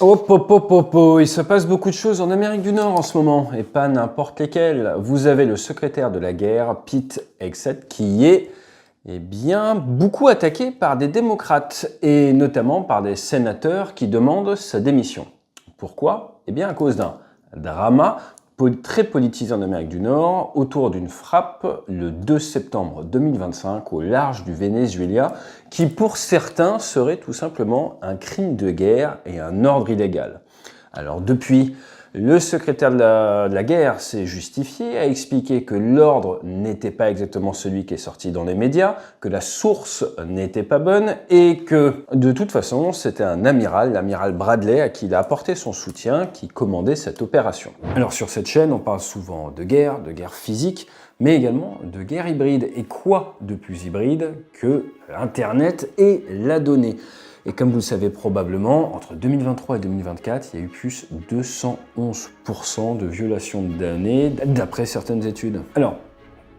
Hop, hop, hop, hop, hop. Il se passe beaucoup de choses en Amérique du Nord en ce moment, et pas n'importe lesquelles. Vous avez le secrétaire de la guerre, Pete Hegseth, qui est bien, beaucoup attaqué par des démocrates, et notamment par des sénateurs qui demandent sa démission. Pourquoi? Eh bien à cause d'un drama très politisé en Amérique du Nord autour d'une frappe le 2 septembre 2025 au large du Venezuela qui pour certains serait tout simplement un crime de guerre et un ordre illégal. Alors depuis, le secrétaire de la guerre s'est justifié, a expliqué que l'ordre n'était pas exactement celui qui est sorti dans les médias, que la source n'était pas bonne et que de toute façon c'était un amiral, l'amiral Bradley, à qui il a apporté son soutien, qui commandait cette opération. Alors sur cette chaîne, on parle souvent de guerre physique, mais également de guerre hybride. Et quoi de plus hybride que Internet et la donnée? Et comme vous le savez probablement, entre 2023 et 2024, il y a eu plus de 211% de violations de données, d'après certaines études. Alors,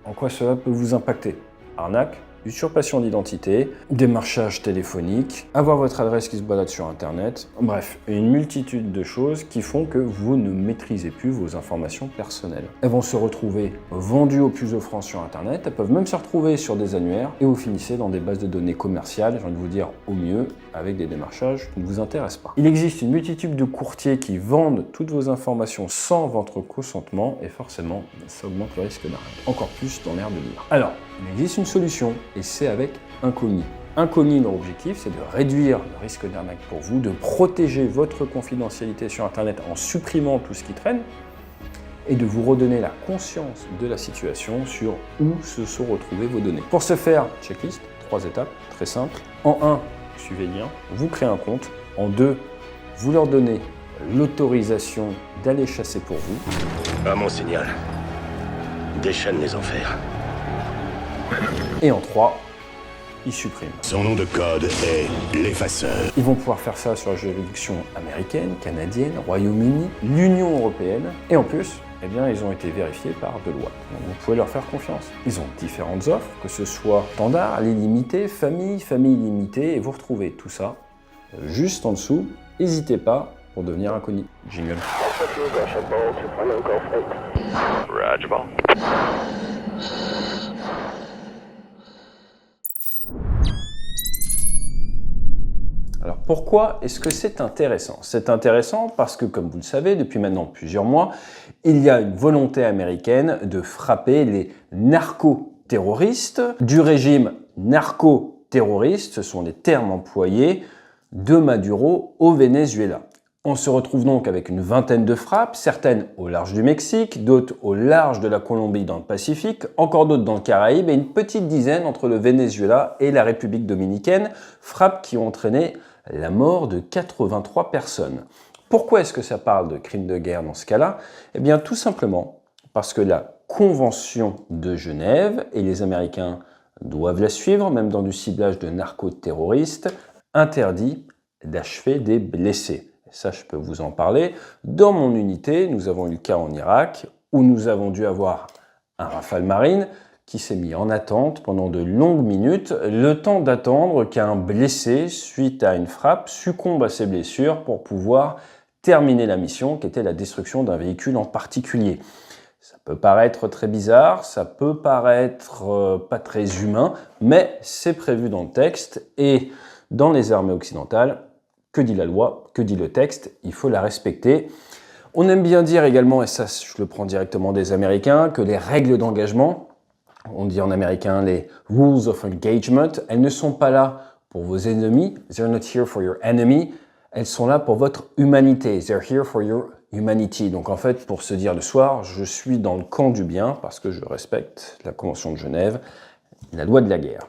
en quoi cela peut vous impacter? Arnaque, usurpation d'identité, démarchage téléphonique, avoir votre adresse qui se balade sur Internet, bref, une multitude de choses qui font que vous ne maîtrisez plus vos informations personnelles. Elles vont se retrouver vendues au plus offrant sur Internet, elles peuvent même se retrouver sur des annuaires et vous finissez dans des bases de données commerciales, j'ai envie de vous dire au mieux, avec des démarchages qui ne vous intéressent pas. Il existe une multitude de courtiers qui vendent toutes vos informations sans votre consentement et forcément, ça augmente le risque d'arnaque. Encore plus dans l'ère de l'IA. Alors, il existe une solution et c'est avec Incogni. Incogni, leur objectif, c'est de réduire le risque d'arnaque pour vous, de protéger votre confidentialité sur Internet en supprimant tout ce qui traîne et de vous redonner la conscience de la situation sur où se sont retrouvées vos données. Pour ce faire, checklist, 3 étapes, très simples. En 1, suivez le lien, vous créez un compte. En 2, vous leur donnez l'autorisation d'aller chasser pour vous. À mon signal, déchaîne les enfers. Et en 3, ils suppriment. Son nom de code est l'effaceur. Ils vont pouvoir faire ça sur la juridiction américaine, canadienne, Royaume-Uni, l'Union européenne. Et en plus, eh bien, ils ont été vérifiés par Deloitte. Donc vous pouvez leur faire confiance. Ils ont différentes offres, que ce soit standard, illimité, famille illimitée, et vous retrouvez tout ça juste en dessous. N'hésitez pas pour devenir inconnu. Jingle. Alors pourquoi est-ce que c'est intéressant? C'est intéressant parce que, comme vous le savez, depuis maintenant plusieurs mois, il y a une volonté américaine de frapper les narco-terroristes du régime narco-terroriste, ce sont les termes employés, de Maduro au Venezuela. On se retrouve donc avec une vingtaine de frappes, certaines au large du Mexique, d'autres au large de la Colombie dans le Pacifique, encore d'autres dans le Caraïbe et une petite dizaine entre le Venezuela et la République dominicaine, frappes qui ont entraîné la mort de 83 personnes. Pourquoi est-ce que ça parle de crime de guerre dans ce cas-là? Eh bien tout simplement parce que la Convention de Genève, et les Américains doivent la suivre, même dans du ciblage de narco-terroristes, interdit d'achever des blessés. Et ça, je peux vous en parler. Dans mon unité, nous avons eu le cas en Irak, où nous avons dû avoir un Rafale Marine qui s'est mis en attente pendant de longues minutes, le temps d'attendre qu'un blessé, suite à une frappe, succombe à ses blessures pour pouvoir terminer la mission, qui était la destruction d'un véhicule en particulier. Ça peut paraître très bizarre, ça peut paraître pas très humain, mais c'est prévu dans le texte, et dans les armées occidentales, que dit la loi, que dit le texte, il faut la respecter. On aime bien dire également, et ça je le prends directement des Américains, que les règles d'engagement, on dit en américain les rules of engagement, elles ne sont pas là pour vos ennemis, they're not here for your enemy, elles sont là pour votre humanité, they're here for your humanity. Donc en fait, pour se dire le soir, je suis dans le camp du bien parce que je respecte la Convention de Genève, la loi de la guerre.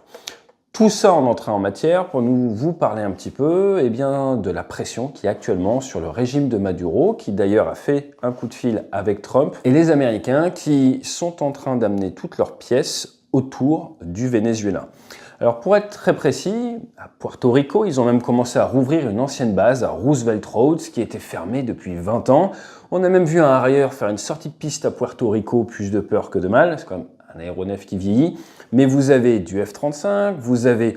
Tout ça en entrant en matière pour vous parler un petit peu de la pression qui est actuellement sur le régime de Maduro, qui d'ailleurs a fait un coup de fil avec Trump, et les Américains qui sont en train d'amener toutes leurs pièces autour du Venezuela. Alors pour être très précis, à Puerto Rico, ils ont même commencé à rouvrir une ancienne base à Roosevelt Roads qui était fermée depuis 20 ans. On a même vu un Harrier faire une sortie de piste à Puerto Rico, plus de peur que de mal, c'est quand même un aéronef qui vieillit, mais vous avez du F-35, vous avez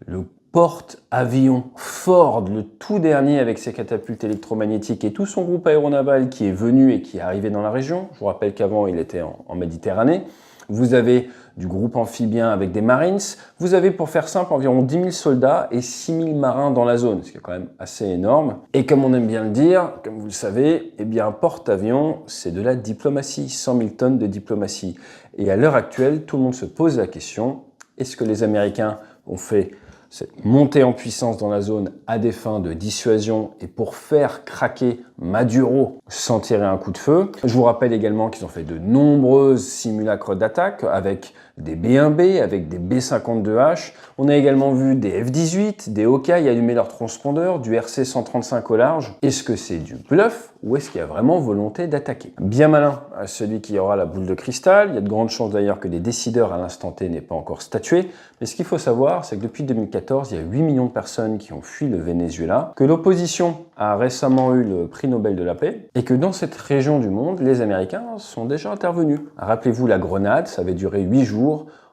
le porte-avions Ford, le tout dernier avec ses catapultes électromagnétiques et tout son groupe aéronaval qui est venu et qui est arrivé dans la région. Je vous rappelle qu'avant, il était en Méditerranée. Vous avez du groupe amphibien avec des Marines. Vous avez, pour faire simple, environ 10 000 soldats et 6 000 marins dans la zone, ce qui est quand même assez énorme. Et comme on aime bien le dire, comme vous le savez, eh bien, un porte-avions, c'est de la diplomatie, 100 000 tonnes de diplomatie. Et à l'heure actuelle, tout le monde se pose la question, est-ce que les Américains ont fait cette montée en puissance dans la zone à des fins de dissuasion et pour faire craquer Maduro sans tirer un coup de feu? Je vous rappelle également qu'ils ont fait de nombreuses simulacres d'attaque avec des B-1B, avec des B-52H. On a également vu des F-18, des Hawkeye allumer leurs transpondeurs, du RC-135 au large. Est-ce que c'est du bluff ou est-ce qu'il y a vraiment volonté d'attaquer? Bien malin à celui qui aura la boule de cristal. Il y a de grandes chances d'ailleurs que les décideurs à l'instant T n'aient pas encore statué. Mais ce qu'il faut savoir, c'est que depuis 2014, il y a 8 millions de personnes qui ont fui le Venezuela, que l'opposition a récemment eu le prix Nobel de la paix et que dans cette région du monde, les Américains sont déjà intervenus. Rappelez-vous la Grenade, ça avait duré 8 jours.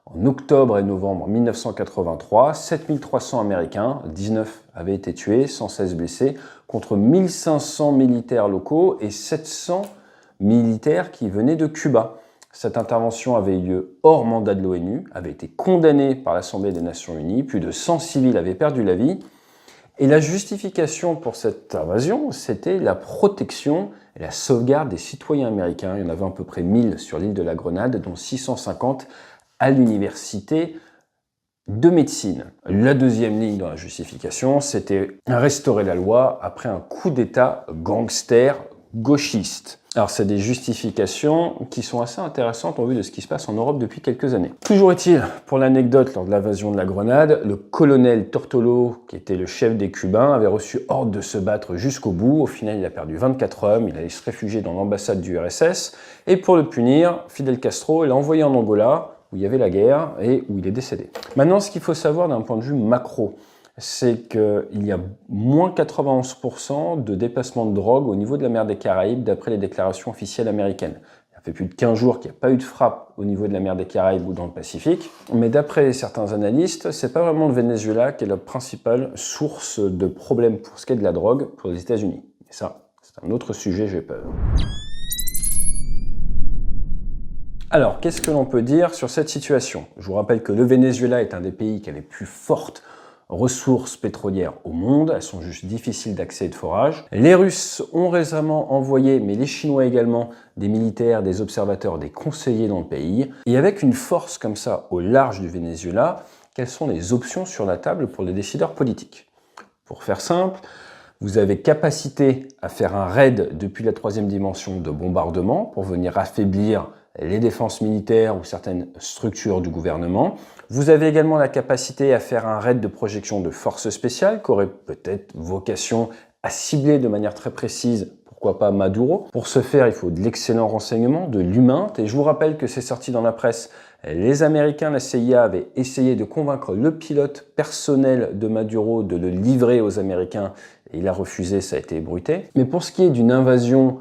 En octobre et novembre 1983, 7300 Américains, 19 avaient été tués, 116 blessés, contre 1500 militaires locaux et 700 militaires qui venaient de Cuba. Cette intervention avait eu lieu hors mandat de l'ONU, avait été condamnée par l'Assemblée des Nations Unies, plus de 100 civils avaient perdu la vie. Et la justification pour cette invasion, c'était la protection et la sauvegarde des citoyens américains. Il y en avait à peu près 1000 sur l'île de la Grenade, dont 650 à l'université de médecine. La deuxième ligne dans la justification, c'était restaurer la loi après un coup d'État gangster gauchiste. Alors, c'est des justifications qui sont assez intéressantes en vue de ce qui se passe en Europe depuis quelques années. Toujours est-il, pour l'anecdote, lors de l'invasion de la Grenade, le colonel Tortolo, qui était le chef des Cubains, avait reçu ordre de se battre jusqu'au bout. Au final, il a perdu 24 hommes, il allait se réfugier dans l'ambassade du RSS. Et pour le punir, Fidel Castro l'a envoyé en Angola, où il y avait la guerre et où il est décédé. Maintenant, ce qu'il faut savoir d'un point de vue macro, c'est qu'il y a moins 91% de déplacement de drogue au niveau de la mer des Caraïbes, d'après les déclarations officielles américaines. Ça fait plus de 15 jours qu'il n'y a pas eu de frappe au niveau de la mer des Caraïbes ou dans le Pacifique. Mais d'après certains analystes, c'est pas vraiment le Venezuela qui est la principale source de problèmes pour ce qui est de la drogue pour les États-Unis. Et ça, c'est un autre sujet, j'ai peur. Alors, qu'est-ce que l'on peut dire sur cette situation? Je vous rappelle que le Venezuela est un des pays qui a les plus fortes ressources pétrolières au monde. Elles sont juste difficiles d'accès et de forage. Les Russes ont récemment envoyé, mais les Chinois également, des militaires, des observateurs, des conseillers dans le pays. Et avec une force comme ça au large du Venezuela, quelles sont les options sur la table pour les décideurs politiques? Pour faire simple, vous avez capacité à faire un raid depuis la troisième dimension de bombardement pour venir affaiblir les défenses militaires ou certaines structures du gouvernement. Vous avez également la capacité à faire un raid de projection de forces spéciales qui aurait peut-être vocation à cibler de manière très précise, pourquoi pas Maduro. Pour ce faire, il faut de l'excellent renseignement, de l'humain. Et je vous rappelle que c'est sorti dans la presse. Les Américains, la CIA, avaient essayé de convaincre le pilote personnel de Maduro de le livrer aux Américains. Et il a refusé, ça a été ébruité. Mais pour ce qui est d'une invasion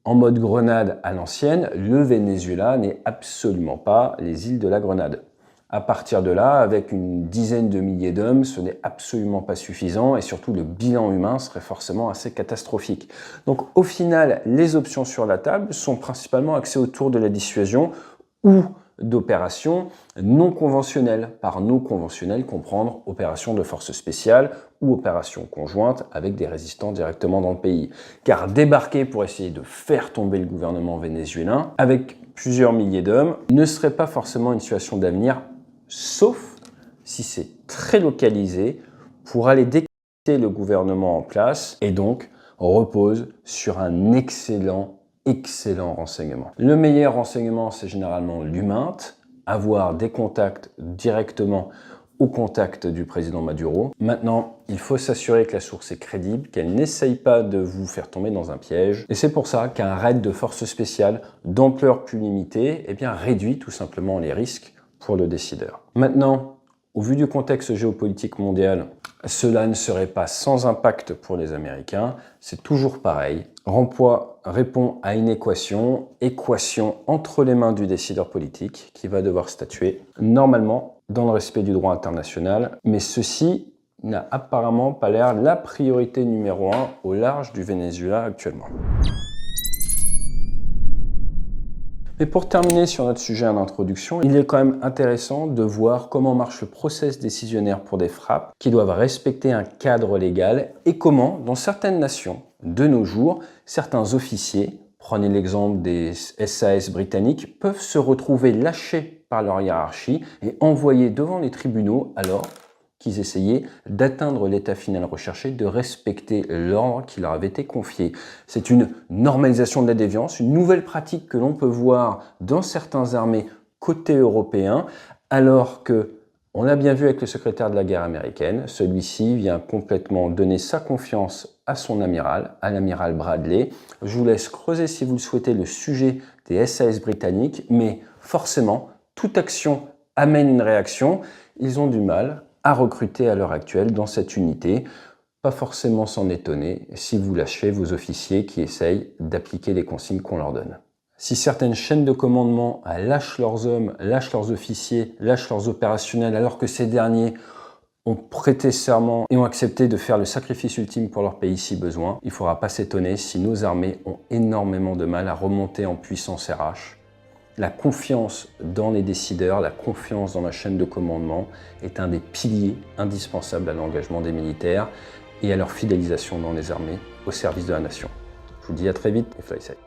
en mode Grenade à l'ancienne, le Venezuela n'est absolument pas les îles de la Grenade. À partir de là, avec une dizaine de milliers d'hommes, ce n'est absolument pas suffisant et surtout le bilan humain serait forcément assez catastrophique. Donc au final, les options sur la table sont principalement axées autour de la dissuasion ou d'opérations non conventionnelles. Par non conventionnelles, comprendre opérations de forces spéciales ou opérations conjointes avec des résistants directement dans le pays. Car débarquer pour essayer de faire tomber le gouvernement vénézuélien avec plusieurs milliers d'hommes ne serait pas forcément une situation d'avenir, sauf si c'est très localisé pour aller décapiter le gouvernement en place et donc repose sur un excellent renseignement. Le meilleur renseignement, c'est généralement l'humain, avoir des contacts directement au contact du président Maduro. Maintenant, il faut s'assurer que la source est crédible, qu'elle n'essaye pas de vous faire tomber dans un piège. Et c'est pour ça qu'un raid de forces spéciales d'ampleur plus limitée réduit tout simplement les risques pour le décideur. Maintenant, au vu du contexte géopolitique mondial, cela ne serait pas sans impact pour les Américains. C'est toujours pareil. Remploi répond à une équation entre les mains du décideur politique qui va devoir statuer normalement dans le respect du droit international. Mais ceci n'a apparemment pas l'air la priorité numéro 1 au large du Venezuela actuellement. Mais pour terminer sur notre sujet en introduction, il est quand même intéressant de voir comment marche le process décisionnaire pour des frappes qui doivent respecter un cadre légal et comment, dans certaines nations, de nos jours, certains officiers, prenez l'exemple des SAS britanniques, peuvent se retrouver lâchés par leur hiérarchie et envoyés devant les tribunaux alors qu'ils essayaient d'atteindre l'état final recherché, de respecter l'ordre qui leur avait été confié. C'est une normalisation de la déviance, une nouvelle pratique que l'on peut voir dans certaines armées côté européen, alors que, on l'a bien vu avec le secrétaire de la guerre américaine, celui-ci vient complètement donner sa confiance à son amiral, à l'amiral Bradley. Je vous laisse creuser si vous le souhaitez le sujet des SAS britanniques, mais forcément, toute action amène une réaction. Ils ont du mal à recruter à l'heure actuelle dans cette unité. Pas forcément s'en étonner si vous lâchez vos officiers qui essayent d'appliquer les consignes qu'on leur donne. Si certaines chaînes de commandement lâchent leurs hommes, lâchent leurs officiers, lâchent leurs opérationnels, alors que ces derniers ont prêté serment et ont accepté de faire le sacrifice ultime pour leur pays si besoin, il ne faudra pas s'étonner si nos armées ont énormément de mal à remonter en puissance RH. La confiance dans les décideurs, la confiance dans la chaîne de commandement est un des piliers indispensables à l'engagement des militaires et à leur fidélisation dans les armées au service de la nation. Je vous dis à très vite et fly safe.